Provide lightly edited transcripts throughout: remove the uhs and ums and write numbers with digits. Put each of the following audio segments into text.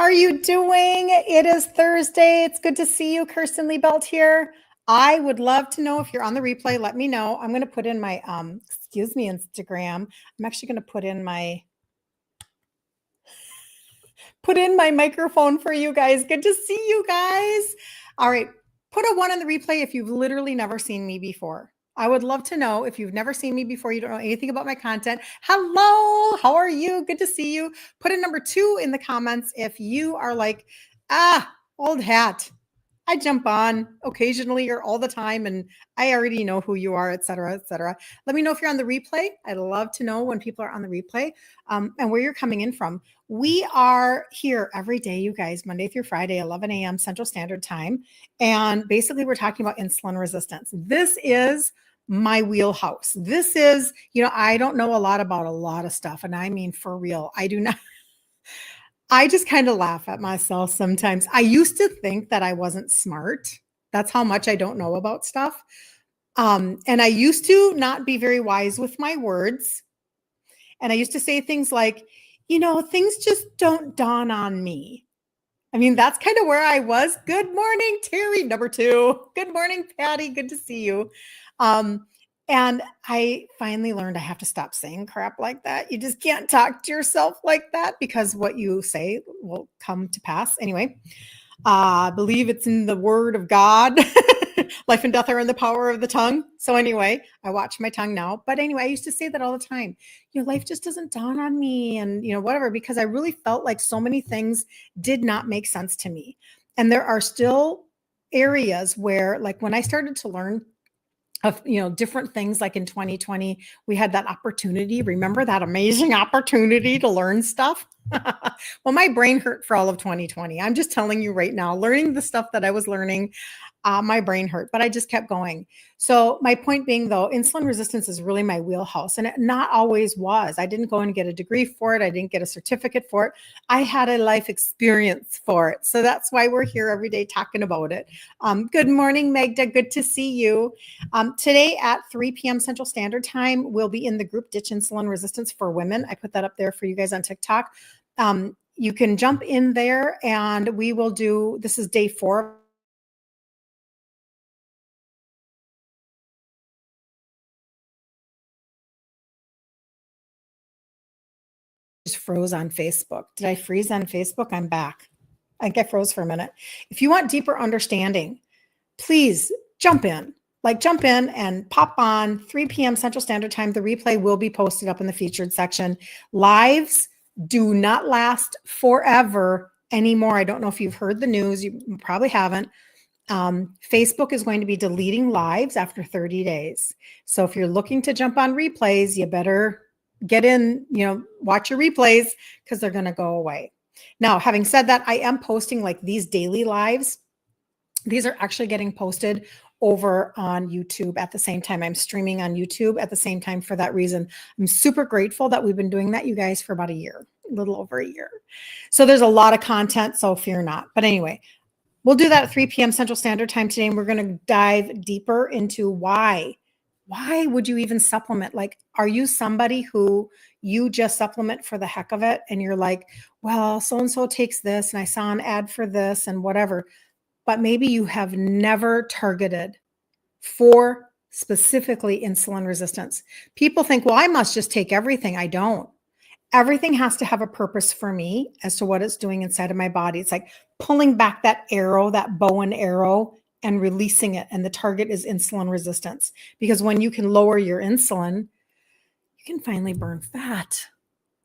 are you doing? It is Thursday. It's good to see you. Kirsten Liebelt here. I would love to know if you're on the replay. Let me know. I'm going to put in my, Instagram. I'm actually going to put in my microphone for you guys. Good to see you guys. All right. Put a 1 on the replay if you've literally never seen me before. I would love to know if you've never seen me before, you don't know anything about my content. Hello, how are you? Good to see you. Put a number 2 in the comments if you are like, old hat. I jump on occasionally or all the time, and I already know who you are, et cetera, et cetera. Let me know if you're on the replay. I'd love to know when people are on the replay and where you're coming in from. We are here every day, you guys, Monday through Friday, 11 a.m. Central Standard Time. And basically, we're talking about insulin resistance. This is my wheelhouse. This is, I don't know a lot about a lot of stuff. And I mean, for real, I do not. I just kind of laugh at myself sometimes. I used to think that I wasn't smart. That's how much I don't know about stuff. And I used to not be very wise with my words. And I used to say things like, things just don't dawn on me. I mean, that's kind of where I was. Good morning, Terry, number 2. Good morning, Patty. Good to see you. And I finally learned I have to stop saying crap like that. You just can't talk to yourself like that because what you say will come to pass. Anyway, I believe it's in the word of God. Life and death are in the power of the tongue. So anyway, I watch my tongue now. But anyway, I used to say that all the time. Life just doesn't dawn on me and, whatever, because I really felt like so many things did not make sense to me. And there are still areas where, like when I started to learn of different things, like in 2020 we had that opportunity, remember that amazing opportunity to learn stuff. Well, my brain hurt for all of 2020. I'm just telling you right now, learning the stuff that I was learning, my brain hurt, but I just kept going. So my point being, though, insulin resistance is really my wheelhouse, and it not always was. I didn't go and get a degree for it. I didn't get a certificate for it. I had a life experience for it. So that's why we're here every day talking about it. Good morning, Magda. Good to see you. Today at 3 p.m. Central Standard Time, we'll be in the group Ditch Insulin Resistance for Women. I put that up there for you guys on TikTok. You can jump in there and we will do, this is day 4. Just froze on Facebook. Did I freeze on Facebook? I'm back. I think I froze for a minute. If you want deeper understanding, please jump in. Jump in and pop on 3 p.m. Central Standard Time. The replay will be posted up in the featured section. Lives do not last forever anymore. I don't know if you've heard the news. You probably haven't. Facebook is going to be deleting lives after 30 days. So if you're looking to jump on replays, you better get in, watch your replays because they're going to go away. Now, having said that, I am posting like these daily lives. These are actually getting posted over on YouTube at the same time. I'm streaming on YouTube at the same time for that reason. I'm super grateful that we've been doing that, you guys, for about a year, a little over a year. So there's a lot of content, so fear not. But anyway, we'll do that at 3 p.m. Central Standard Time today, and we're going to dive deeper into why. Why would you even supplement? Like, are you somebody who you just supplement for the heck of it? And you're like, well, so-and-so takes this, and I saw an ad for this and whatever. But maybe you have never targeted for specifically insulin resistance. People think, well, I must just take everything. I don't. Everything has to have a purpose for me as to what it's doing inside of my body. It's like pulling back that arrow, that bow and arrow, and releasing it. And the target is insulin resistance. Because when you can lower your insulin, you can finally burn fat.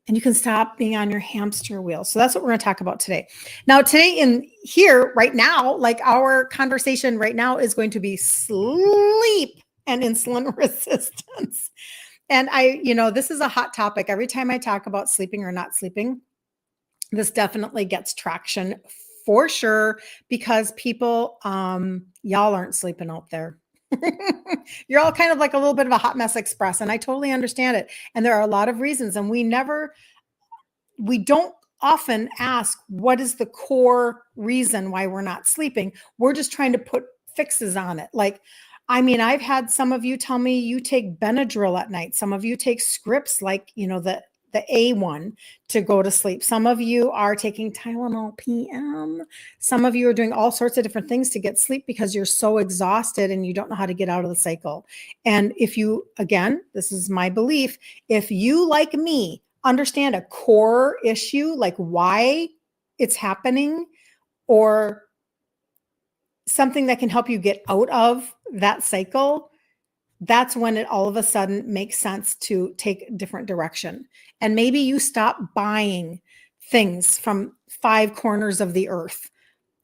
And you can stop being on your hamster wheel. So that's what we're going to talk about today. Now, today in here, right now, like our conversation right now is going to be sleep and insulin resistance. And this is a hot topic. Every time I talk about sleeping or not sleeping, this definitely gets traction for sure, because people, y'all aren't sleeping out there. You're all kind of like a little bit of a hot mess express, and I totally understand it. And there are a lot of reasons, and we don't often ask what is the core reason why we're not sleeping. We're just trying to put fixes on it. I've had some of you tell me you take Benadryl at night. Some of you take scripts like, the the A1 to go to sleep. Some of you are taking Tylenol PM. Some of you are doing all sorts of different things to get sleep because you're so exhausted and you don't know how to get out of the cycle. And if you, again, this is my belief, if you, like me, understand a core issue, like why it's happening, or something that can help you get out of that cycle, that's when it all of a sudden makes sense to take a different direction. And maybe you stop buying things from 5 corners of the earth,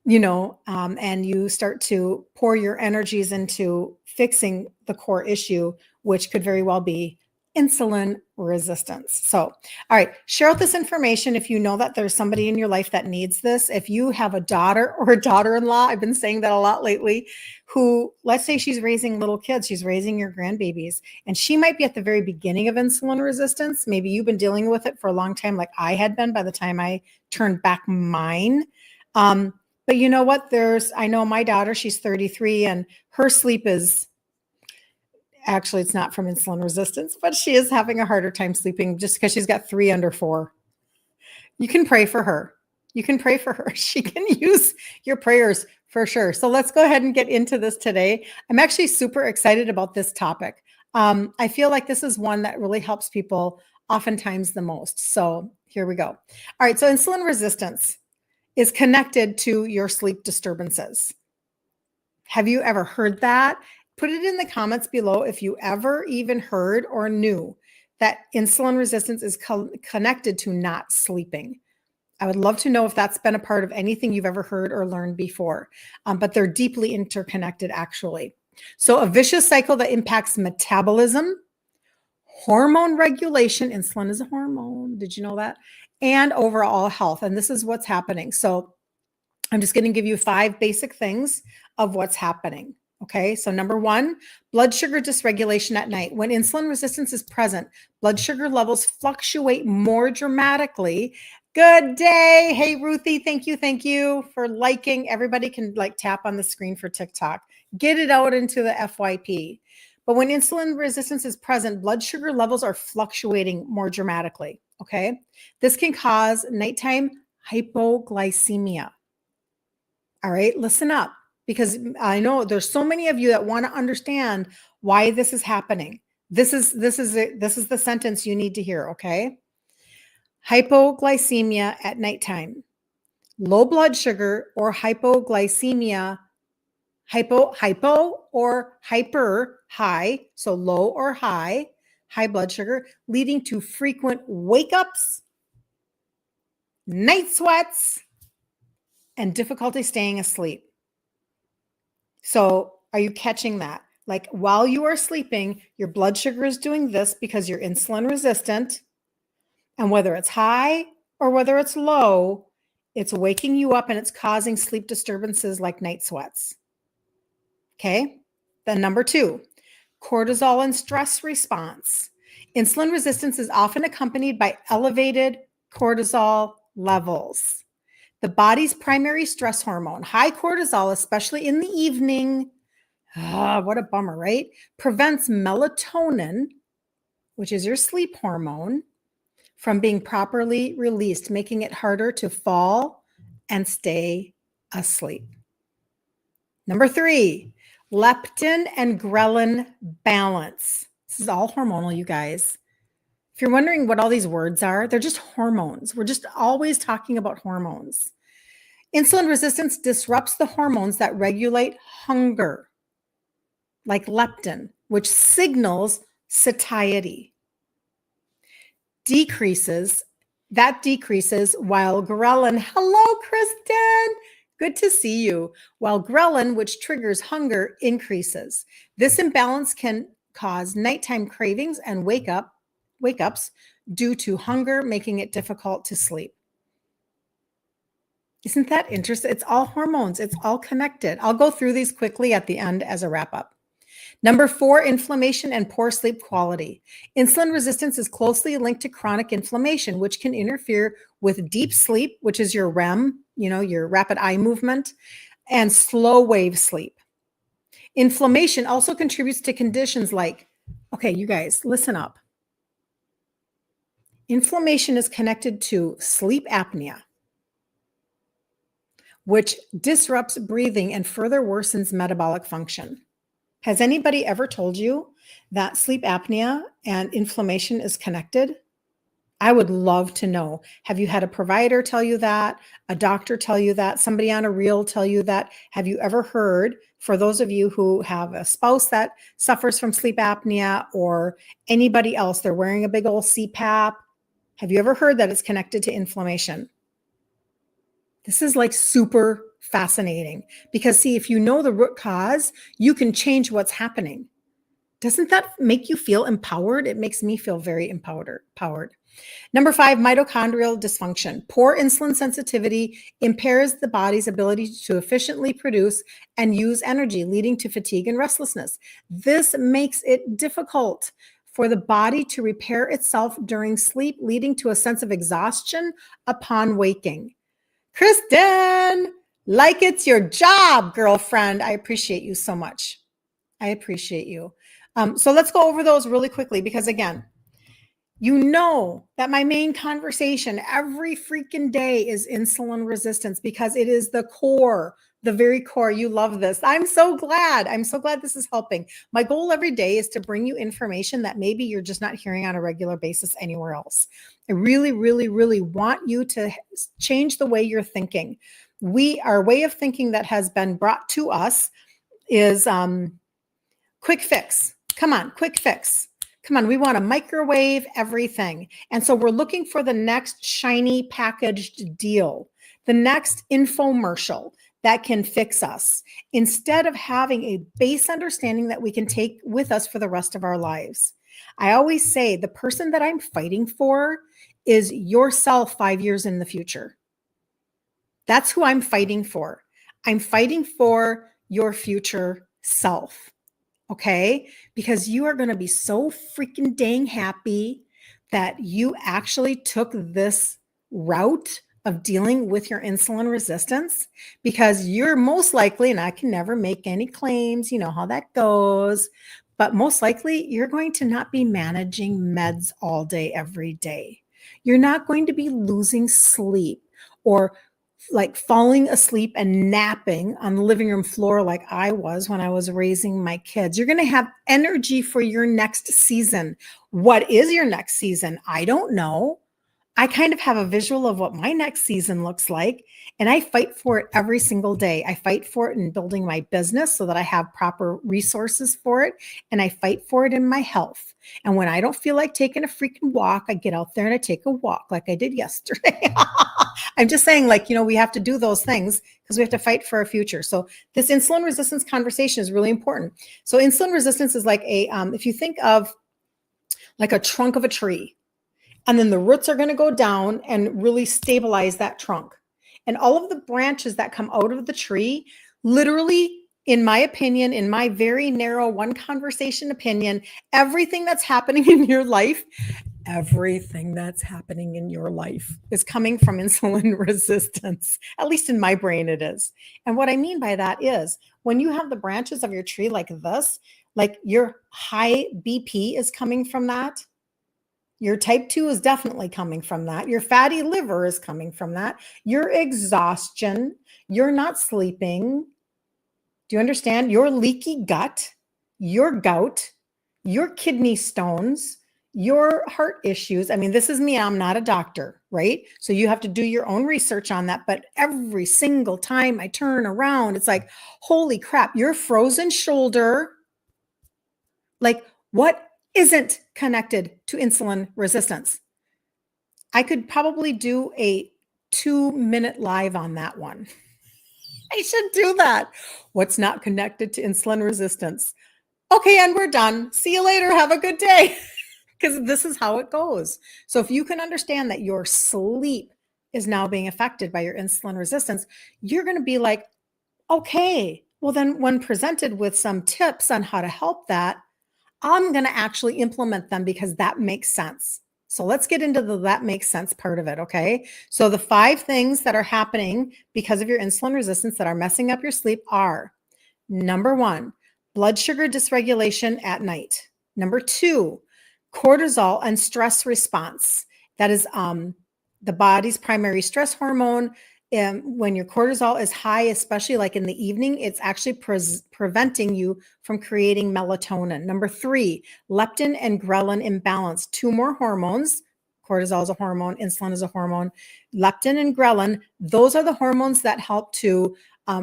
and you start to pour your energies into fixing the core issue, which could very well be insulin resistance. So, all right, share out this information if you know that there's somebody in your life that needs this. If you have a daughter or a daughter-in-law, I've been saying that a lot lately, who, let's say she's raising little kids, she's raising your grandbabies, and she might be at the very beginning of insulin resistance. Maybe you've been dealing with it for a long time, like I had been by the time I turned back mine. But you know what? I know my daughter, she's 33, and her sleep is, actually, it's not from insulin resistance, but she is having a harder time sleeping just because she's got 3 under 4. You can pray for her. You can pray for her. She can use your prayers for sure. So let's go ahead and get into this today. I'm actually super excited about this topic. I feel like this is one that really helps people oftentimes the most. So here we go. All right. So insulin resistance is connected to your sleep disturbances. Have you ever heard that? Put it in the comments below if you ever even heard or knew that insulin resistance is connected to not sleeping. I would love to know if that's been a part of anything you've ever heard or learned before, but they're deeply interconnected, actually. So a vicious cycle that impacts metabolism, hormone regulation. Insulin is a hormone. Did you know that? And overall health. And this is what's happening. So I'm just going to give you 5 basic things of what's happening. Okay. So number 1, blood sugar dysregulation at night. When insulin resistance is present, blood sugar levels fluctuate more dramatically. Good day. Hey, Ruthie. Thank you for liking. Everybody can tap on the screen for TikTok. Get it out into the FYP. But when insulin resistance is present, blood sugar levels are fluctuating more dramatically. Okay. This can cause nighttime hypoglycemia. All right. Listen up, because I know there's so many of you that want to understand why this is happening. This is the sentence you need to hear. Okay. Hypoglycemia at nighttime, low blood sugar or hypoglycemia, hypo or hyper, high, so low or high blood sugar, leading to frequent wake ups, night sweats, and difficulty staying asleep. So are you catching that? Like while you are sleeping, your blood sugar is doing this because you're insulin resistant. And whether it's high or whether it's low, it's waking you up and it's causing sleep disturbances like night sweats. Okay. Then number 2, cortisol and stress response. Insulin resistance is often accompanied by elevated cortisol levels. The body's primary stress hormone, high cortisol, especially in the evening, what a bummer, right? Prevents melatonin, which is your sleep hormone, from being properly released, making it harder to fall and stay asleep. Number 3, leptin and ghrelin balance. This is all hormonal, you guys. If you're wondering what all these words are, they're just hormones. We're just always talking about hormones. Insulin resistance disrupts the hormones that regulate hunger, like leptin, which signals satiety. Decreases while ghrelin, hello, Kristen, good to see you. While ghrelin, which triggers hunger, increases. This imbalance can cause nighttime cravings and wake-ups due to hunger, making it difficult to sleep. Isn't that interesting? It's all hormones. It's all connected. I'll go through these quickly at the end as a wrap up. Number 4, inflammation and poor sleep quality. Insulin resistance is closely linked to chronic inflammation, which can interfere with deep sleep, which is your REM, your rapid eye movement, and slow wave sleep. Inflammation also contributes to conditions like, okay, you guys, listen up. Inflammation is connected to sleep apnea, which disrupts breathing and further worsens metabolic function. Has anybody ever told you that sleep apnea and inflammation is connected? I would love to know. Have you had a provider tell you that? A doctor tell you that? Somebody on a reel tell you that? Have you ever heard, for those of you who have a spouse that suffers from sleep apnea or anybody else, they're wearing a big old CPAP? Have you ever heard that it's connected to inflammation? This is like super fascinating because, see, if you know the root cause, you can change what's happening. Doesn't that make you feel empowered? It makes me feel very empowered. Number 5, mitochondrial dysfunction. Poor insulin sensitivity impairs the body's ability to efficiently produce and use energy, leading to fatigue and restlessness. This makes it difficult for the body to repair itself during sleep, leading to a sense of exhaustion upon waking. Kristen, like it's your job, girlfriend. I appreciate you so much. I appreciate you. So let's go over those really quickly because, again, you know that my main conversation every freaking day is insulin resistance because it is the core, the very core. You love this. I'm so glad. I'm so glad this is helping. My goal every day is to bring you information that maybe you're just not hearing on a regular basis anywhere else. I really, really, really want you to change the way you're thinking. Our way of thinking that has been brought to us is quick fix. Come on, quick fix. Come on, we want to microwave everything. And so we're looking for the next shiny packaged deal, the next infomercial that can fix us, instead of having a base understanding that we can take with us for the rest of our lives. I always say the person that I'm fighting for is yourself 5 years in the future. That's who I'm fighting for. I'm fighting for your future self. Okay, because you are going to be so freaking dang happy that you actually took this route of dealing with your insulin resistance, because you're most likely, and I can never make any claims, you know how that goes, but most likely you're going to not be managing meds all day, every day. You're not going to be losing sleep or like falling asleep and napping on the living room floor like I was when I was raising my kids. You're going to have energy for your next season. What is your next season? I don't know. I kind of have a visual of what my next season looks like, and I fight for it every single day. I fight for it in building my business so that I have proper resources for it, and I fight for it in my health. And when I don't feel like taking a freaking walk, I get out there and I take a walk like I did yesterday. I'm just saying, like, you know, we have to do those things because we have to fight for our future. So this insulin resistance conversation is really important. So insulin resistance is like if you think of like a trunk of a tree, and then the roots are going to go down and really stabilize that trunk. And all of the branches that come out of the tree, literally, in my opinion, in my very narrow one conversation opinion, everything that's happening in your life is coming from insulin resistance. At least in my brain, it is. And what I mean by that is when you have the branches of your tree like this, like your high BP is coming from that. Your type 2 is definitely coming from that. Your fatty liver is coming from that. Your exhaustion, you're not sleeping. Do you understand? Your leaky gut, your gout, your kidney stones, your heart issues. I mean, this is me. I'm not a doctor, right? So you have to do your own research on that. But every single time I turn around, it's like, holy crap, your frozen shoulder. Like, what isn't connected to insulin resistance? I could probably do a 2-minute live on that one. I should do that. What's not connected to insulin resistance? Okay, and we're done. See you later. Have a good day. Because this is how it goes. So if you can understand that your sleep is now being affected by your insulin resistance, you're going to be like, okay, well then when presented with some tips on how to help that, I'm going to actually implement them because that makes sense. So let's get into that makes sense part of it, okay? So the 5 things that are happening because of your insulin resistance that are messing up your sleep are: number 1, blood sugar dysregulation at night. Number 2, cortisol and stress response. That is the body's primary stress hormone. When your cortisol is high, especially like in the evening, it's actually preventing you from creating melatonin. Number 3, leptin and ghrelin imbalance. 2 more hormones. Cortisol is a hormone, insulin is a hormone. Leptin and ghrelin, those are the hormones that help to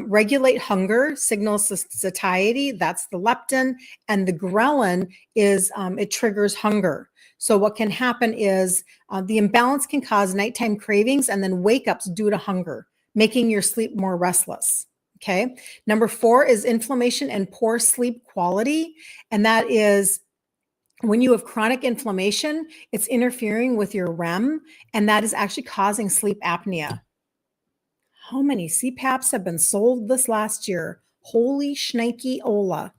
regulate hunger, signal satiety. That's the leptin. And the ghrelin is, it triggers hunger. So what can happen is the imbalance can cause nighttime cravings and then wake ups due to hunger, making your sleep more restless. Okay. Number 4 is inflammation and poor sleep quality. And that is when you have chronic inflammation, it's interfering with your REM, and that is actually causing sleep apnea. How many CPAPs have been sold this last year? Holy shnikey ola.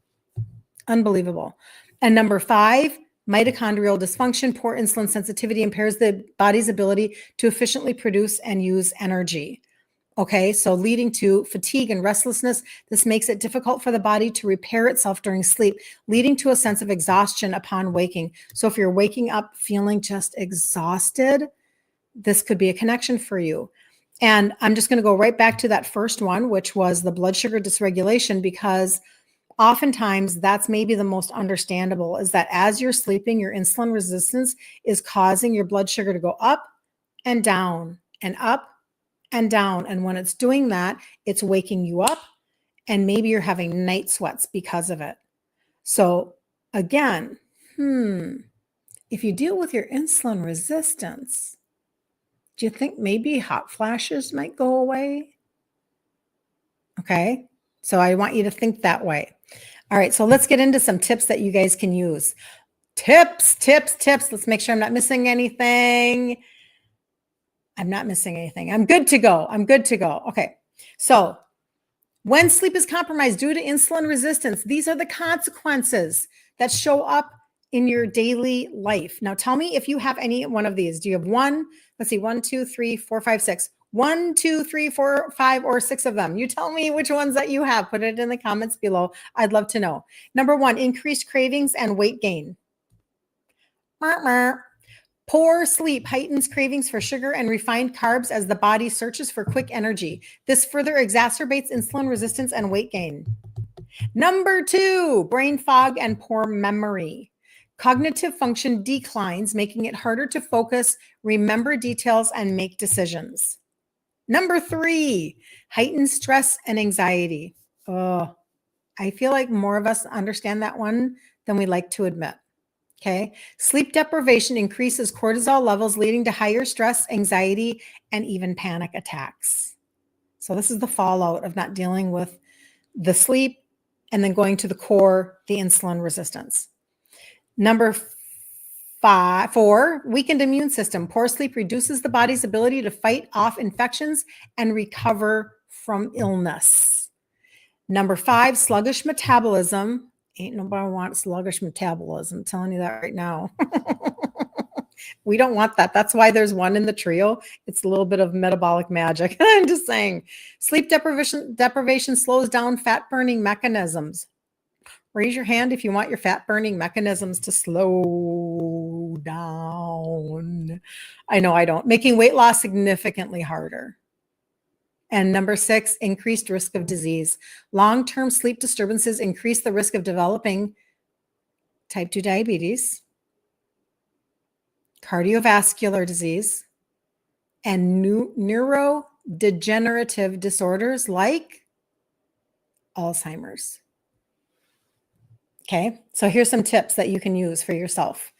Unbelievable. And number 5, mitochondrial dysfunction, poor insulin sensitivity impairs the body's ability to efficiently produce and use energy. Okay, so leading to fatigue and restlessness. This makes it difficult for the body to repair itself during sleep, leading to a sense of exhaustion upon waking. So if you're waking up feeling just exhausted, this could be a connection for you. And I'm just going to go right back to that first one, which was the blood sugar dysregulation, because oftentimes that's maybe the most understandable, is that as you're sleeping, your insulin resistance is causing your blood sugar to go up and down and up and down. And when it's doing that, it's waking you up, and maybe you're having night sweats because of it. So again, if you deal with your insulin resistance, do you think maybe hot flashes might go away? Okay, so I want you to think that way. All right, so let's get into some tips that you guys can use. Tips. Let's make sure I'm not missing anything. I'm not missing anything. I'm good to go. Okay, so when sleep is compromised due to insulin resistance, these are the consequences that show up in your daily life. Now, tell me if you have any one of these. Do you have one? Let's see, 1, 2, 3, 4, 5, 6. 1, 2, 3, 4, 5, or 6 of them. You tell me which ones that you have. Put it in the comments below. I'd love to know. Number 1, increased cravings and weight gain. Poor sleep heightens cravings for sugar and refined carbs as the body searches for quick energy. This further exacerbates insulin resistance and weight gain. Number 2, brain fog and poor memory. Cognitive function declines, making it harder to focus, remember details, and make decisions. Number 3, heightened stress and anxiety. Oh, I feel like more of us understand that one than we like to admit. Okay. Sleep deprivation increases cortisol levels, leading to higher stress, anxiety, and even panic attacks. So this is the fallout of not dealing with the sleep and then going to the core, the insulin resistance. Number 4, weakened immune system. Poor sleep reduces the body's ability to fight off infections and recover from illness. Number 5, sluggish metabolism. Ain't nobody wants sluggish metabolism. I'm telling you that right now. We don't want that. That's why there's one in the trio. It's a little bit of metabolic magic. I'm just saying. Sleep deprivation slows down fat burning mechanisms. Raise your hand if you want your fat burning mechanisms to slow down. I know I don't. Making weight loss significantly harder. And number 6, increased risk of disease. Long-term sleep disturbances increase the risk of developing type 2 diabetes, cardiovascular disease, and neurodegenerative disorders like Alzheimer's. Okay, so here's some tips that you can use for yourself.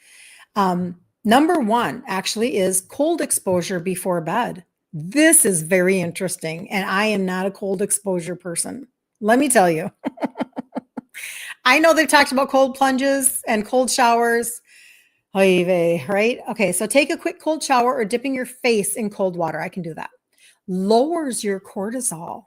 Number 1 actually is cold exposure before bed. This is very interesting, and I am not a cold exposure person. Let me tell you. I know they've talked about cold plunges and cold showers, right? Okay, so take a quick cold shower or dipping your face in cold water. I can do that. Lowers your cortisol.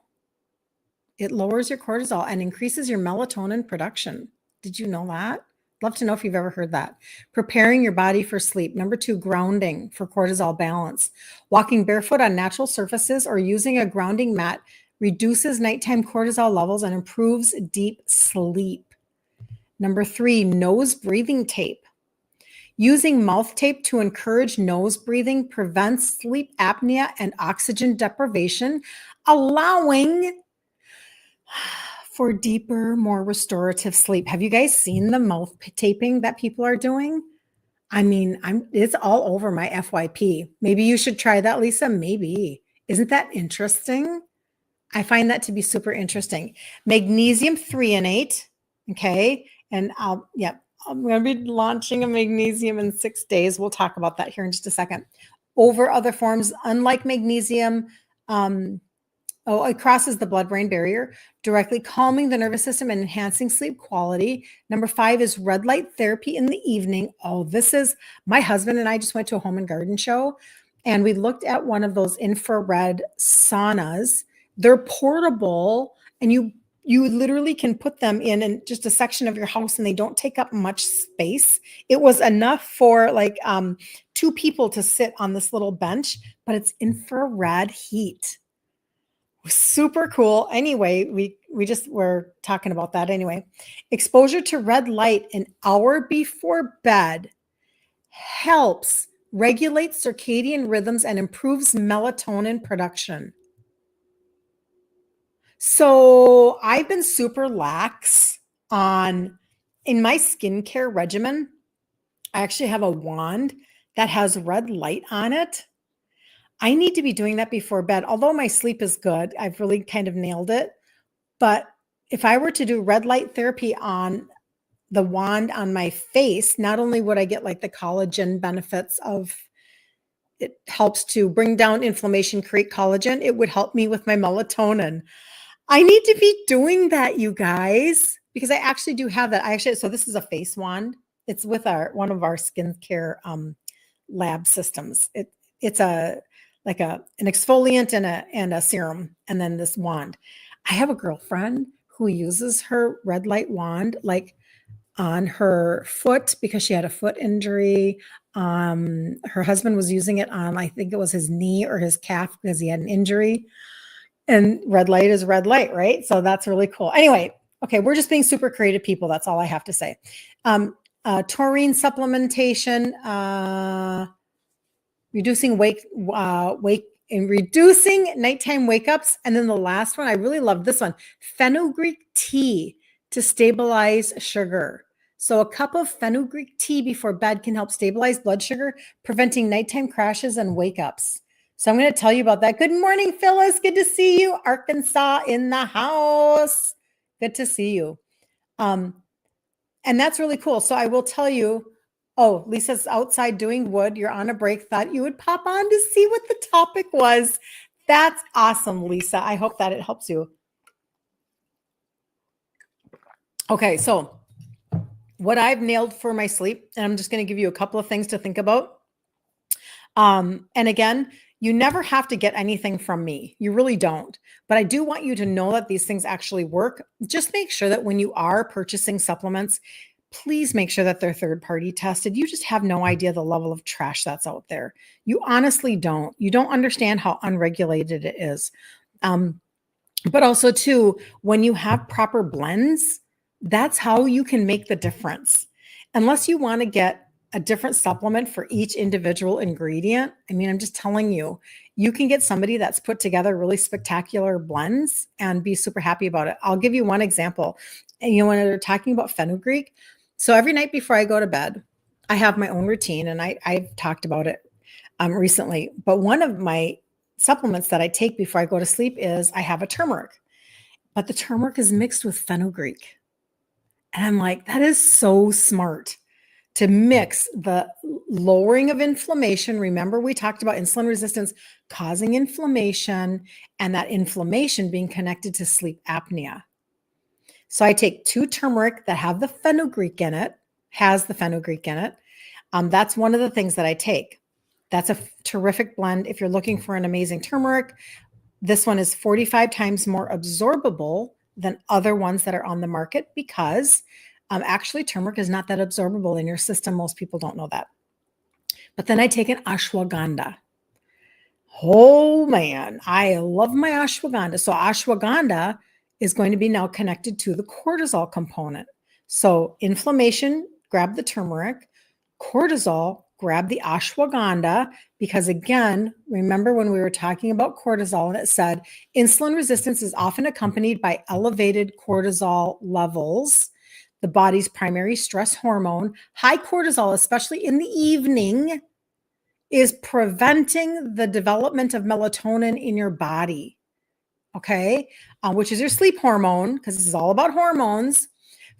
It lowers your cortisol and increases your melatonin production. Did you know that? Love to know if you've ever heard that. Preparing your body for sleep. Number 2, grounding for cortisol balance. Walking barefoot on natural surfaces or using a grounding mat reduces nighttime cortisol levels and improves deep sleep. Number 3, nose breathing tape. Using mouth tape to encourage nose breathing prevents sleep apnea and oxygen deprivation, allowing for deeper, more restorative sleep. Have you guys seen the mouth taping that people are doing? I mean, it's all over my FYP. Maybe you should try that, Lisa. Maybe. Isn't that interesting? I find that to be super interesting. Magnesium threonate. Okay. And I'm going to be launching a magnesium in 6 days. We'll talk about that here in just a second. Over other forms, unlike magnesium, it crosses the blood-brain barrier, directly calming the nervous system and enhancing sleep quality. Number 5 is red light therapy in the evening. Oh, this is, my husband and I just went to a home and garden show, and we looked at one of those infrared saunas. They're portable, and you literally can put them in just a section of your house, and they don't take up much space. It was enough for like 2 people to sit on this little bench, but it's infrared heat. Super cool. Anyway, we just were talking about that anyway. Exposure to red light an hour before bed helps regulate circadian rhythms and improves melatonin production. So I've been super lax in my skincare regimen. I actually have a wand that has red light on it. I need to be doing that before bed. Although my sleep is good, I've really kind of nailed it. But if I were to do red light therapy on the wand on my face, not only would I get like the collagen benefits of it helps to bring down inflammation, create collagen, it would help me with my melatonin. I need to be doing that, you guys, because I actually do have that. So this is a face wand. It's with one of our skincare lab systems. It's an exfoliant and a serum, and then this wand. I have a girlfriend who uses her red light wand like on her foot because she had a foot injury. Her husband was using it on, I think it was his knee or his calf because he had an injury. And red light is red light, right? So that's really cool. Anyway, okay, we're just being super creative people. That's all I have to say. Taurine supplementation, reducing reducing nighttime wake-ups. And then the last one, I really love this one, fenugreek tea to stabilize sugar. So a cup of fenugreek tea before bed can help stabilize blood sugar, preventing nighttime crashes and wake-ups. So I'm going to tell you about that. Good morning, Phyllis. Good to see you. Arkansas in the house. Good to see you. And that's really cool. So I will tell you, oh, Lisa's outside doing wood. You're on a break. Thought you would pop on to see what the topic was. That's awesome, Lisa. I hope that it helps you. Okay, so what I've nailed for my sleep, and I'm just going to give you a couple of things to think about. And again, you never have to get anything from me. You really don't. But I do want you to know that these things actually work. Just make sure that when you are purchasing supplements, please make sure that they're third-party tested. You just have no idea the level of trash that's out there. You honestly don't. You don't understand how unregulated it is. But also too, when you have proper blends, that's how you can make the difference. Unless you want to get a different supplement for each individual ingredient. I mean, I'm just telling you, you can get somebody that's put together really spectacular blends and be super happy about it. I'll give you one example. And when they're talking about fenugreek, so every night before I go to bed, I have my own routine, and I've talked about it recently. But one of my supplements that I take before I go to sleep is I have a turmeric, but the turmeric is mixed with fenugreek. And I'm like, that is so smart to mix the lowering of inflammation. Remember, we talked about insulin resistance causing inflammation, and that inflammation being connected to sleep apnea. So I take 2 turmeric that have the fenugreek in it, That's one of the things that I take. That's a terrific blend. If you're looking for an amazing turmeric, this one is 45 times more absorbable than other ones that are on the market because actually turmeric is not that absorbable in your system. Most people don't know that. But then I take an ashwagandha. Oh man, I love my ashwagandha. So ashwagandha is going to be now connected to the cortisol component. So inflammation, grab the turmeric. Cortisol, grab the ashwagandha, because again, remember when we were talking about cortisol and it said insulin resistance is often accompanied by elevated cortisol levels, the body's primary stress hormone. High cortisol, especially in the evening, is preventing the development of melatonin in your body. Okay, which is your sleep hormone, because this is all about hormones,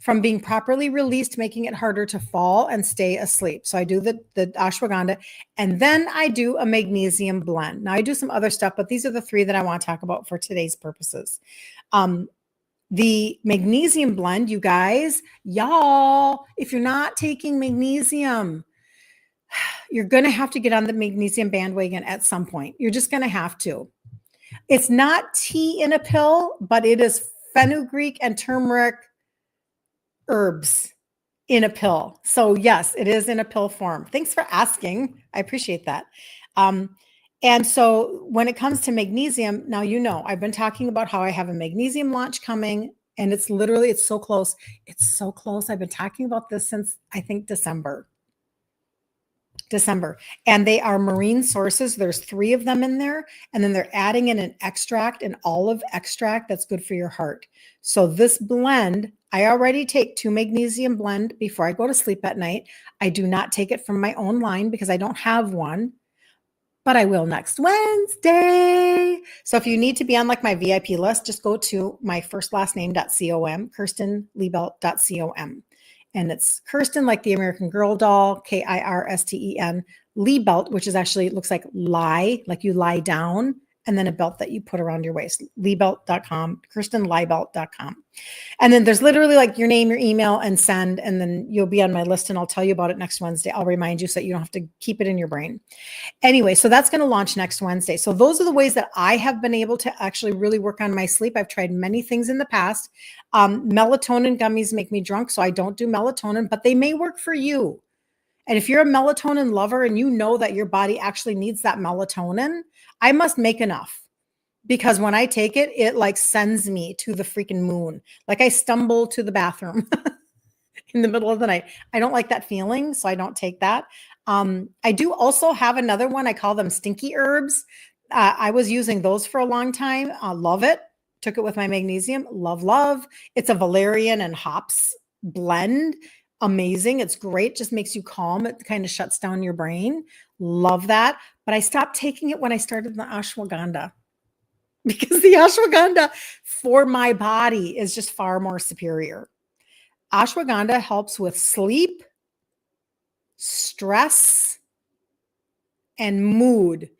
from being properly released, making it harder to fall and stay asleep. So I do the ashwagandha, and then I do a magnesium blend. Now I do some other stuff, but these are the three that I want to talk about for today's purposes. The magnesium blend, you guys, y'all, if you're not taking magnesium, you're going to have to get on the magnesium bandwagon at some point. You're just going to have to. It's not tea in a pill, but it is fenugreek and turmeric herbs in a pill. So yes, it is in a pill form. Thanks for asking. I appreciate that. And so when it comes to magnesium, now, you know, I've been talking about how I have a magnesium launch coming, and it's so close. It's so close. I've been talking about this since I think December. And they are marine sources. There's 3 of them in there. And then they're adding in an extract, an olive extract that's good for your heart. So this blend, I already take 2 magnesium blend before I go to sleep at night. I do not take it from my own line because I don't have one, but I will next Wednesday. So if you need to be on like my VIP list, just go to my first last name.com, kirstenliebelt.com. And it's Kirsten, like the American Girl doll, Kirsten, Liebelt, which is actually, it looks like lie, like you lie down, and then a belt that you put around your waist. Liebelt.com, KirstenLiebelt.com. And then there's literally like your name, your email, and send, and then you'll be on my list, and I'll tell you about it next Wednesday. I'll remind you so that you don't have to keep it in your brain. Anyway, so that's going to launch next Wednesday. So those are the ways that I have been able to actually really work on my sleep. I've tried many things in the past. Melatonin gummies make me drunk, so I don't do melatonin, but they may work for you. And if you're a melatonin lover and you know that your body actually needs that melatonin, I must make enough, because when I take it, it like sends me to the freaking moon. Like I stumble to the bathroom in the middle of the night. I don't like that feeling, so I don't take that. I do also have another one. I call them stinky herbs. I was using those for a long time. Love it. Took it with my magnesium. Love. It's a valerian and hops blend. Amazing. It's great. Just makes you calm. It kind of shuts down your brain. Love that. But I stopped taking it when I started the ashwagandha, because the ashwagandha for my body is just far more superior. Ashwagandha helps with sleep, stress, and mood.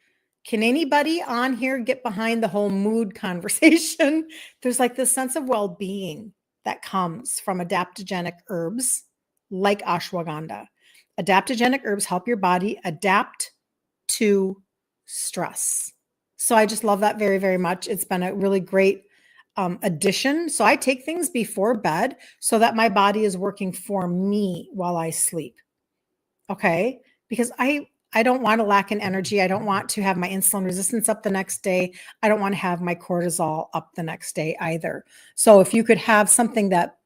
Can anybody on here get behind the whole mood conversation? There's like this sense of well-being that comes from adaptogenic herbs like ashwagandha. Adaptogenic herbs help your body adapt to stress. So I just love that very, very much. It's been a really great addition. So I take things before bed so that my body is working for me while I sleep. Okay. Because I don't want to lack in energy. I don't want to have my insulin resistance up the next day. I don't want to have my cortisol up the next day either. So if you could have something that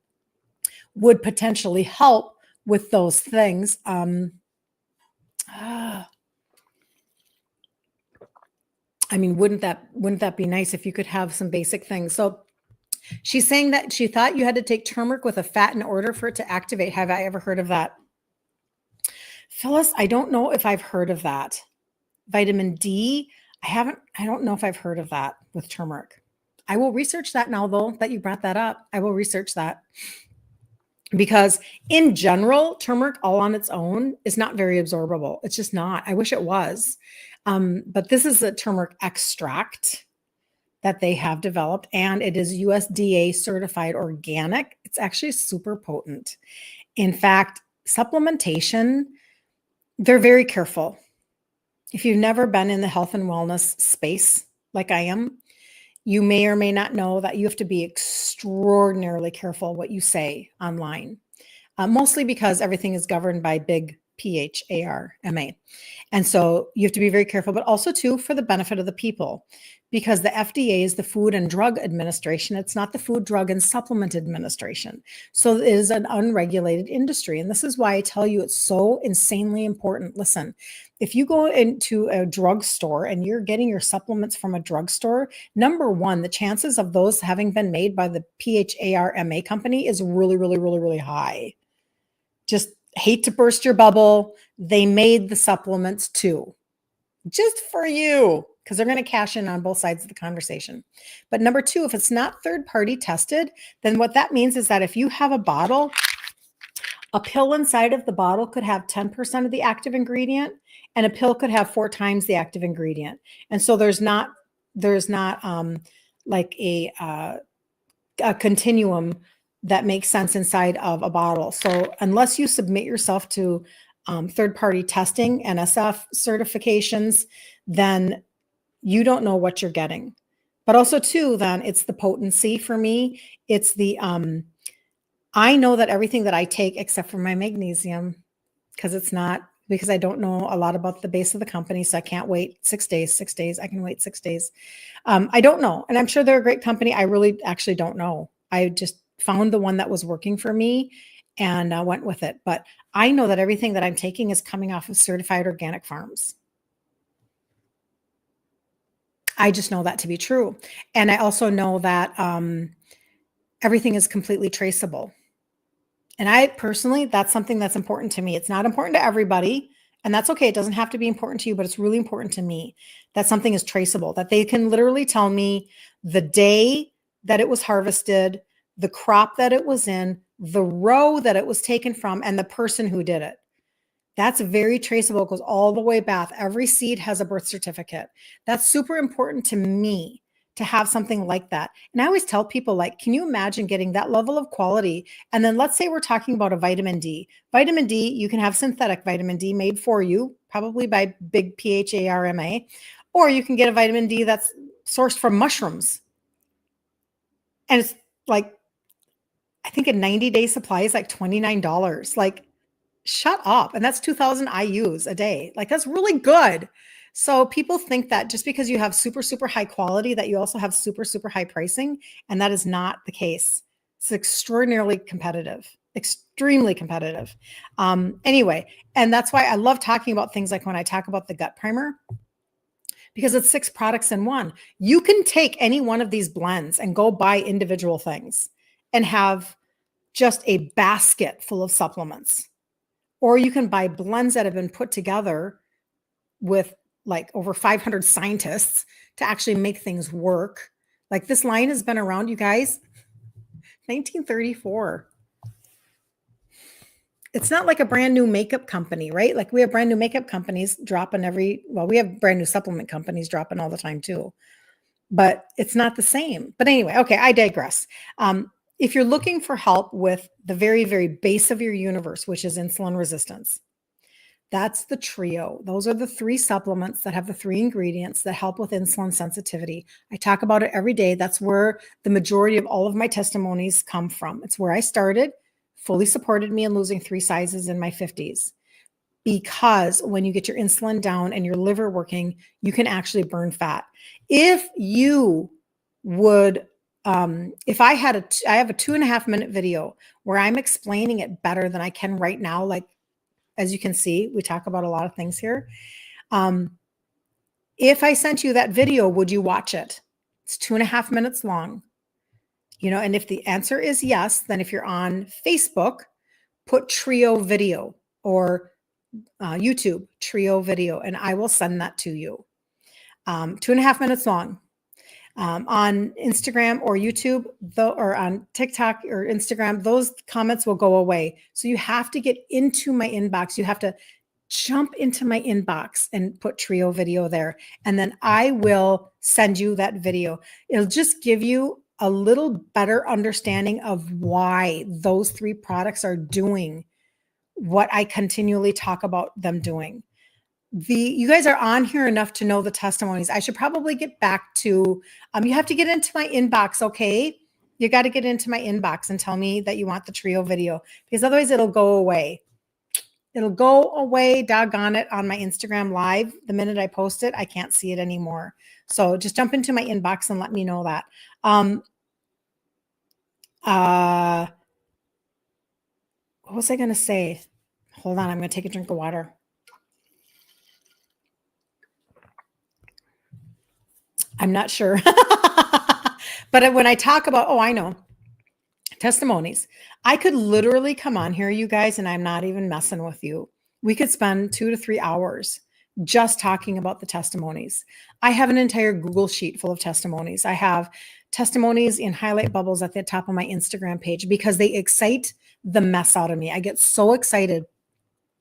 would potentially help with those things, I mean, wouldn't that be nice if you could have some basic things? So she's saying that she thought you had to take turmeric with a fat in order for it to activate. Have I ever heard of that? Phyllis, I don't know if I've heard of that. Vitamin D, I don't know if I've heard of that with turmeric. I will research that now, though, that you brought that up. I will research that. Because in general, turmeric all on its own is not very absorbable. It's just not. I wish it was. But this is a turmeric extract that they have developed, and it is USDA certified organic. It's actually super potent. In fact, supplementation, they're very careful. If you've never been in the health and wellness space like I am, you may or may not know that you have to be extraordinarily careful what you say online, mostly because everything is governed by big PHARMA. And so you have to be very careful, but also too for the benefit of the people, because the FDA is the Food and Drug Administration. It's not the Food, Drug, and Supplement Administration. So it is an unregulated industry. And this is why I tell you it's so insanely important. Listen, if you go into a drugstore and you're getting your supplements from a drugstore, number one, the chances of those having been made by the PHARMA company is really, really, really, really high. Just hate to burst your bubble. They made the supplements too, just for you, because they're going to cash in on both sides of the conversation. But number two, if it's not third-party tested, then what that means is that if you have a bottle, a pill inside of the bottle could have 10% of the active ingredient, and a pill could have 4 times the active ingredient. And so there's not like a continuum that makes sense inside of a bottle. So unless you submit yourself to third-party testing, NSF certifications, then you don't know what you're getting. But also too, then it's the potency for me. It's the, I know that everything that I take, except for my magnesium, because I don't know a lot about the base of the company. So I can't wait 6 days. I can wait 6 days. I don't know. And I'm sure they're a great company. I really actually don't know. I just found the one that was working for me and went with it. But I know that everything that I'm taking is coming off of certified organic farms. I just know that to be true. And I also know that everything is completely traceable. And I personally, that's something that's important to me. It's not important to everybody, and that's okay. It doesn't have to be important to you, but it's really important to me that something is traceable, that they can literally tell me the day that it was harvested, the crop that it was in, the row that it was taken from, and the person who did it. That's very traceable. It goes all the way back. Every seed has a birth certificate. That's super important to me to have something like that. And I always tell people, like, can you imagine getting that level of quality? And then let's say we're talking about a vitamin D. Vitamin D, you can have synthetic vitamin D made for you, probably by big PHARMA, or you can get a vitamin D that's sourced from mushrooms. And it's like, I think a 90-day supply is like $29. Like, shut up. And that's 2000 IUs a day. Like, that's really good. So people think that just because you have super, super high quality, that you also have super, super high pricing. And that is not the case. It's extraordinarily competitive, extremely competitive. Anyway, and that's why I love talking about things like when I talk about the gut primer, because it's 6 products in one. You can take any one of these blends and go buy individual things and have just a basket full of supplements. Or you can buy blends that have been put together with like over 500 scientists to actually make things work. Like, this line has been around, you guys, 1934. It's not like a brand new makeup company, right? Like, we have brand new makeup companies dropping we have brand new supplement companies dropping all the time too, but it's not the same. But anyway, okay, I digress. If you're looking for help with the very, very base of your universe, which is insulin resistance, that's the trio. Those are the 3 supplements that have the 3 ingredients that help with insulin sensitivity. I talk about it every day. That's where the majority of all of my testimonies come from. It's where I started, fully supported me in losing 3 sizes in my 50s. Because when you get your insulin down and your liver working, you can actually burn fat. If you would, if I have a 2.5 minute video where I'm explaining it better than I can right now, like, as you can see, we talk about a lot of things here. If I sent you that video, would you watch it? It's 2.5 minutes long. And if the answer is yes, then if you're on Facebook, put Trio Video, or YouTube Trio Video, and I will send that to you. 2.5 minutes long. On Instagram or YouTube, or on TikTok or Instagram, those comments will go away. So you have to get into my inbox. You have to jump into my inbox and put Trio Video there. And then I will send you that video. It'll just give you a little better understanding of why those 3 products are doing what I continually talk about them doing. You guys are on here enough to know the testimonies. I should probably get back to, you have to get into my inbox. Okay. You got to get into my inbox and tell me that you want the Trio Video, because otherwise it'll go away. It'll go away, doggone it, on my Instagram live. The minute I post it, I can't see it anymore. So just jump into my inbox and let me know that. What was I going to say? Hold on. I'm going to take a drink of water. I'm not sure. But when I talk about, I know, testimonies, I could literally come on here, you guys, and I'm not even messing with you. We could spend 2 to 3 hours just talking about the testimonies. I have an entire Google sheet full of testimonies. I have testimonies in highlight bubbles at the top of my Instagram page because they excite the mess out of me. I get so excited.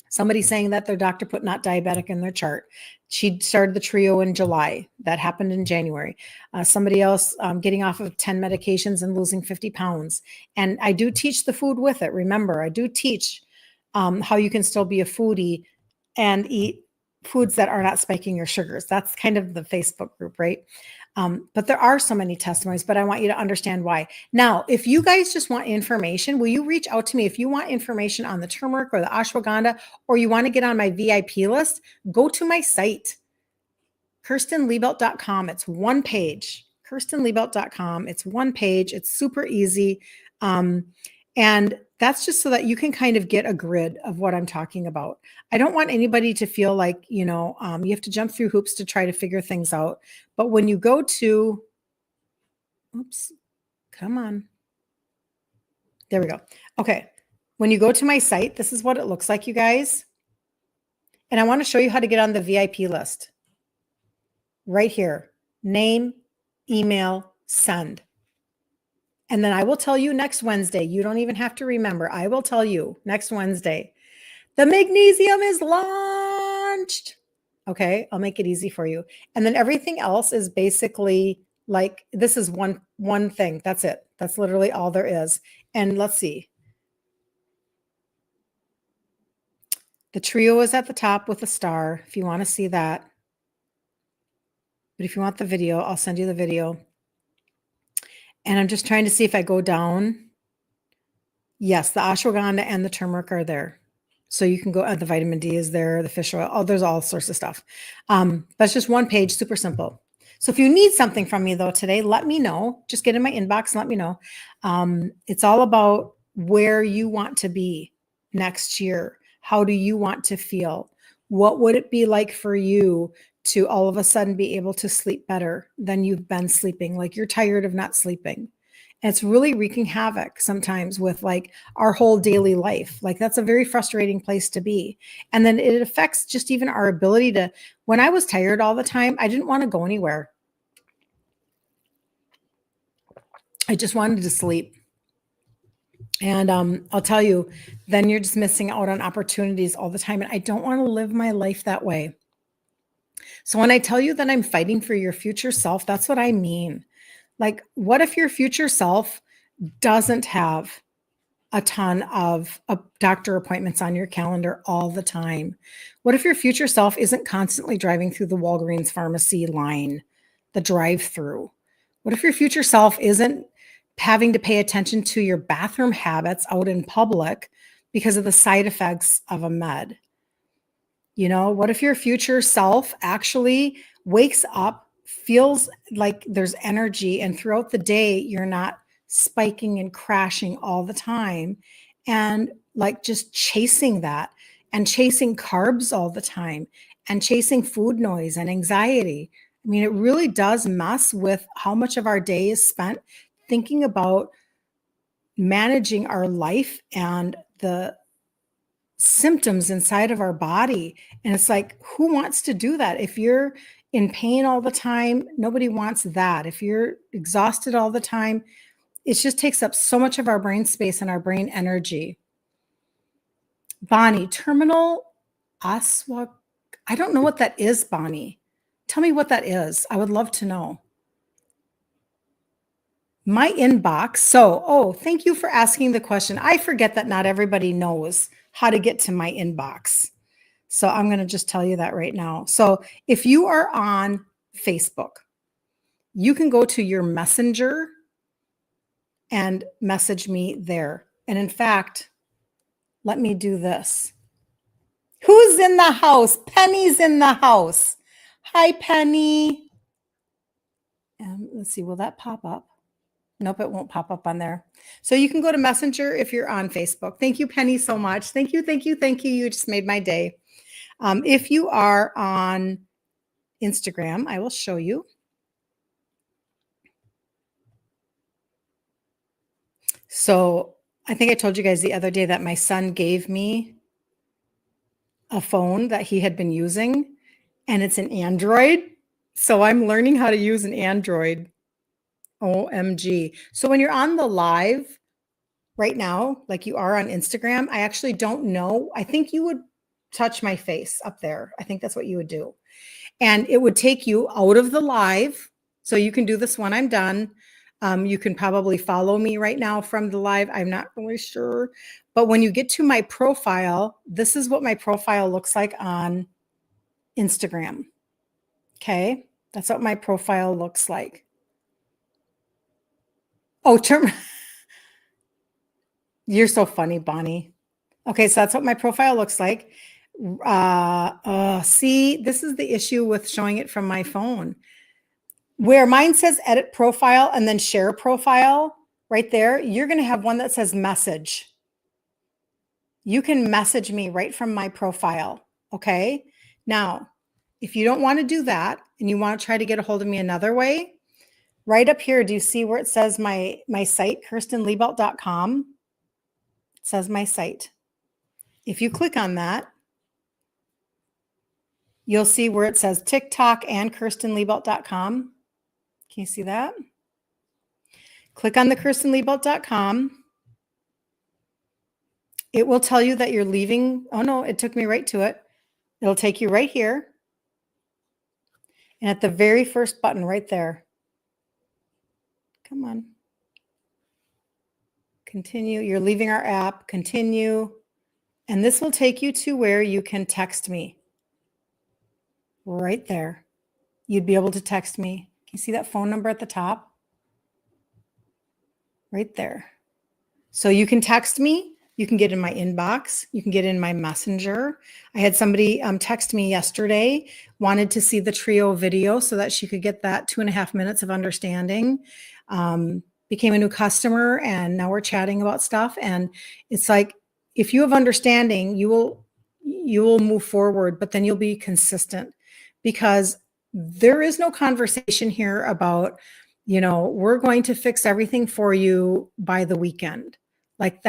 Somebody saying that their doctor put not diabetic in their chart. She started the trio in July. That happened in January. Somebody else getting off of 10 medications and losing 50 pounds. And I do teach the food with it. Remember, I do teach how you can still be a foodie and eat foods that are not spiking your sugars. That's kind of the Facebook group, right? But there are so many testimonies, but I want you to understand why. Now, if you guys just want information, will you reach out to me? If you want information on the turmeric or the ashwagandha, or you want to get on my VIP list, go to my site, KirstenLiebelt.com. It's one page, KirstenLiebelt.com. It's one page. It's super easy. And that's just so that you can kind of get a grid of what I'm talking about. I don't want anybody to feel like, you have to jump through hoops to try to figure things out. But when you go to, come on. There we go. Okay. When you go to my site, this is what it looks like, you guys. And I want to show you how to get on the VIP list. Right here. Name, email, send. And then I will tell you next Wednesday. You don't even have to remember. I will tell you next Wednesday. The magnesium is launched. Okay, I'll make it easy for you. And then everything else is basically like, this is one thing. That's it. That's literally all there is. And let's see. The trio is at the top with a star, if you want to see that. But if you want the video, I'll send you the video. And I'm just trying to see if I go down. Yes, the ashwagandha and the turmeric are there. So you can go, the vitamin D is there, the fish oil, there's all sorts of stuff. That's just one page, super simple. So if you need something from me though today, let me know. Just get in my inbox and let me know. It's all about where you want to be next year. How do you want to feel? What would it be like for you to all of a sudden be able to sleep better than you've been sleeping? Like you're tired of not sleeping. And it's really wreaking havoc sometimes with like our whole daily life. Like that's a very frustrating place to be. And then it affects just even our ability to, when I was tired all the time, I didn't want to go anywhere. I just wanted to sleep. And I'll tell you, then you're just missing out on opportunities all the time. And I don't want to live my life that way. So when I tell you that I'm fighting for your future self, that's what I mean. Like, what if your future self doesn't have a ton of doctor appointments on your calendar all the time? What if your future self isn't constantly driving through the Walgreens pharmacy line, the drive-through? What if your future self isn't having to pay attention to your bathroom habits out in public because of the side effects of a med? What if your future self actually wakes up, feels like there's energy, and throughout the day, you're not spiking and crashing all the time and like just chasing that and chasing carbs all the time and chasing food noise and anxiety? I mean, it really does mess with how much of our day is spent thinking about managing our life and the symptoms inside of our body. And it's like, who wants to do that? If you're in pain all the time, nobody wants that. If you're exhausted all the time, it just takes up so much of our brain space and our brain energy. Bonnie, terminal aswag. I don't know what that is, Bonnie. Tell me what that is. I would love to know. My inbox. Thank you for asking the question. I forget that not everybody knows how to get to my inbox. So I'm going to just tell you that right now. So if you are on Facebook, you can go to your messenger and message me there. And in fact, let me do this. Who's in the house? Penny's in the house. Hi, Penny. Let's see, will that pop up? Nope, it won't pop up on there. So you can go to Messenger if you're on Facebook. Thank you, Penny, so much. Thank you, thank you, thank you. You just made my day. If you are on Instagram, I will show you. So I think I told you guys the other day that my son gave me a phone that he had been using, and it's an Android. So I'm learning how to use an Android. OMG. So when you're on the live right now, like you are on Instagram, I actually don't know. I think you would touch my face up there. I think that's what you would do. And it would take you out of the live. So you can do this when I'm done. You can probably follow me right now from the live. I'm not really sure. But when you get to my profile, this is what my profile looks like on Instagram. Okay. That's what my profile looks like. Oh, you're so funny, Bonnie. Okay, so that's what my profile looks like. See, this is the issue with showing it from my phone. Where mine says edit profile and then share profile right there, you're going to have one that says message. You can message me right from my profile. Okay. Now, if you don't want to do that and you want to try to get a hold of me another way, right up here, do you see where it says my site, KirstenLiebelt.com? It says my site. If you click on that, you'll see where it says TikTok and KirstenLiebelt.com. Can you see that? Click on the KirstenLiebelt.com. It will tell you that you're leaving. Oh no, it took me right to it. It'll take you right here. And at the very first button right there. Come on. Continue. You're leaving our app. Continue. And this will take you to where you can text me. Right there. You'd be able to text me. Can you see that phone number at the top? Right there. So you can text me. You can get in my inbox. You can get in my messenger. I had somebody text me yesterday, wanted to see the trio video so that she could get that 2.5 minutes of understanding. Became a new customer, and now we're chatting about stuff. And it's like, if you have understanding, you will move forward, but then you'll be consistent, because there is no conversation here about, we're going to fix everything for you by the weekend. Like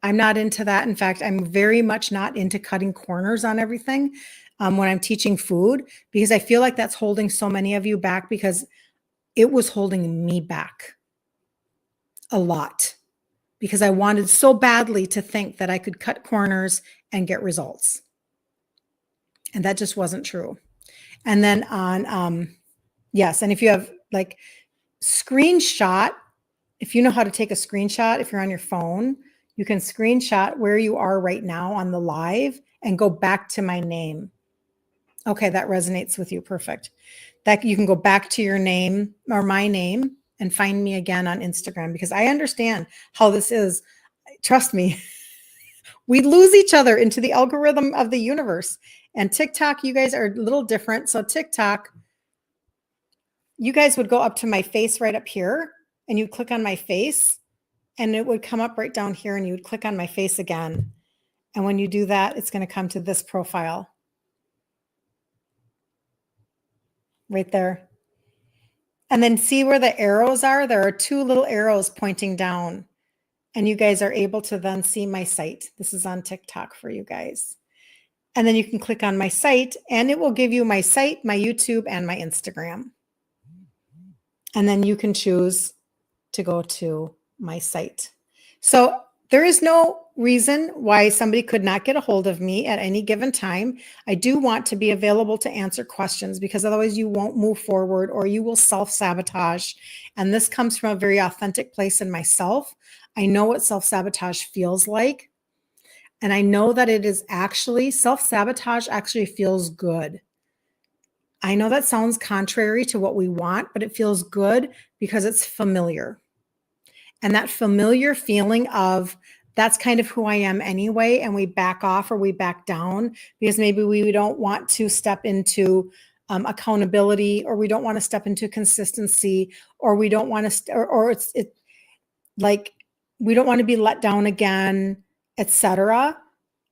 I'm not into that. In fact, I'm very much not into cutting corners on everything when I'm teaching food, because I feel like that's holding so many of you back, because it was holding me back a lot, because I wanted so badly to think that I could cut corners and get results. And that just wasn't true. And then on, yes. And if you have like screenshot, if you know how to take a screenshot, if you're on your phone, you can screenshot where you are right now on the live and go back to my name. Okay, that resonates with you. Perfect. That you can go back to your name or my name and find me again on Instagram, because I understand how this is. Trust me, we lose each other into the algorithm of the universe. And TikTok, you guys are a little different. So TikTok, you guys would go up to my face right up here, and you click on my face, and it would come up right down here, and you would click on my face again. And when you do that, it's going to come to this profile right there. And then see where the arrows are? There are 2 little arrows pointing down, and you guys are able to then see my site. This is on TikTok for you guys. And then you can click on my site, and it will give you my site, my YouTube, and my Instagram. And then you can choose to go to my site. So there is no reason why somebody could not get a hold of me at any given time. I do want to be available to answer questions, because otherwise you won't move forward, or you will self-sabotage. And this comes from a very authentic place in myself. I know what self-sabotage feels like. And I know that it is actually, self-sabotage actually feels good. I know that sounds contrary to what we want, but it feels good because it's familiar. And that familiar feeling of that's kind of who I am anyway. And we back off or we back down because maybe we don't want to step into accountability, or we don't want to step into consistency, or we don't want to, or it's like, we don't want to be let down again, etc.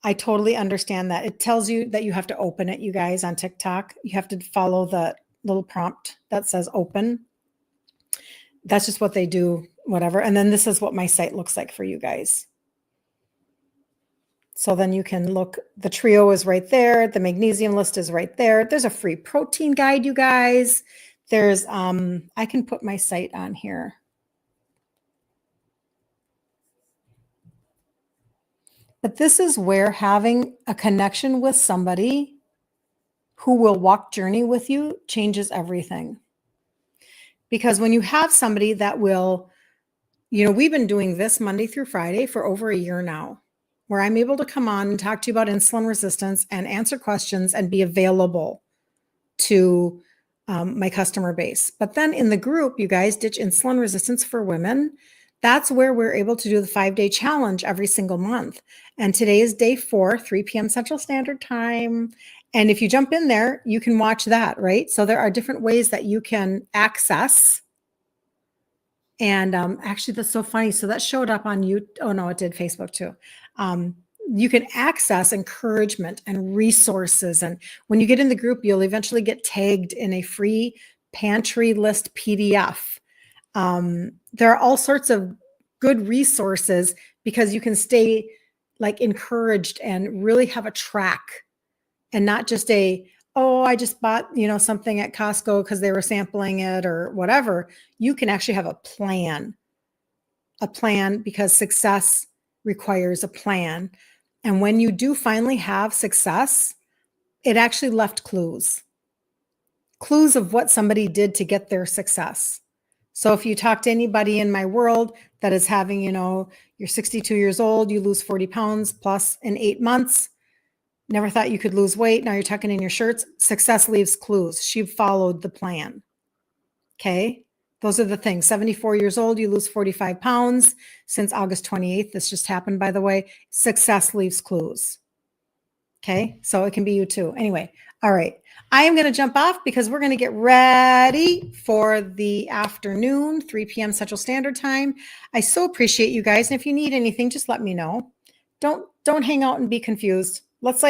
I totally understand that. It tells you that you have to open it, you guys, on TikTok. You have to follow the little prompt that says open. That's just what they do, whatever. And then this is what my site looks like for you guys. So then you can look, the trio is right there. The magnesium list is right there. There's a free protein guide, you guys. There's, I can put my site on here. But this is where having a connection with somebody who will walk journey with you changes everything. Because when you have somebody that will, we've been doing this Monday through Friday for over a year now, where I'm able to come on and talk to you about insulin resistance and answer questions and be available to my customer base. But then in the group, you guys, Ditch Insulin Resistance for Women, that's where we're able to do the 5-day challenge every single month. And today is day 4, 3 p.m. Central Standard Time. And if you jump in there, you can watch that, right? So there are different ways that you can access. And actually, that's so funny. So that showed up on you. Oh, no, it did Facebook too. You can access encouragement and resources. And when you get in the group, you'll eventually get tagged in a free pantry list PDF. There are all sorts of good resources because you can stay like encouraged and really have a track, and not just I just bought, something at Costco because they were sampling it or whatever. You can actually have a plan because success requires a plan. And when you do finally have success, it actually left clues of what somebody did to get their success. So if you talk to anybody in my world that is having, you're 62 years old, you lose 40 pounds plus in 8 months, never thought you could lose weight, now you're tucking in your shirts, success leaves clues. She followed the plan. Okay. Those are the things. 74 years old, you lose 45 pounds since August 28th. This just happened, by the way. Success leaves clues. Okay. So it can be you too. Anyway. All right. I am going to jump off because we're going to get ready for the afternoon, 3 p.m. Central Standard Time. I so appreciate you guys. And if you need anything, just let me know. Don't hang out and be confused. Let's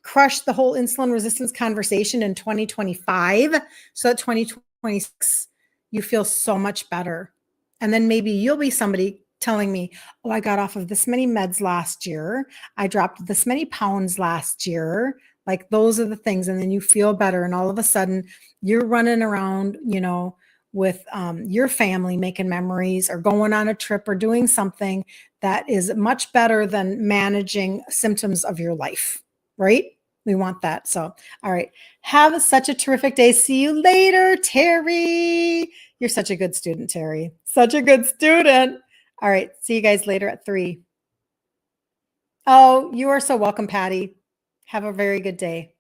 crush the whole insulin resistance conversation in 2025. So that 2026, you feel so much better. And then maybe you'll be somebody telling me, oh, I got off of this many meds last year. I dropped this many pounds last year. Like those are the things. And then you feel better. And all of a sudden you're running around, with your family, making memories or going on a trip or doing something that is much better than managing symptoms of your life, right? We want that. So, all right. Have such a terrific day. See you later, Terry. You're such a good student, Terry. Such a good student. All right. See you guys later at 3. Oh, you are so welcome, Patty. Have a very good day.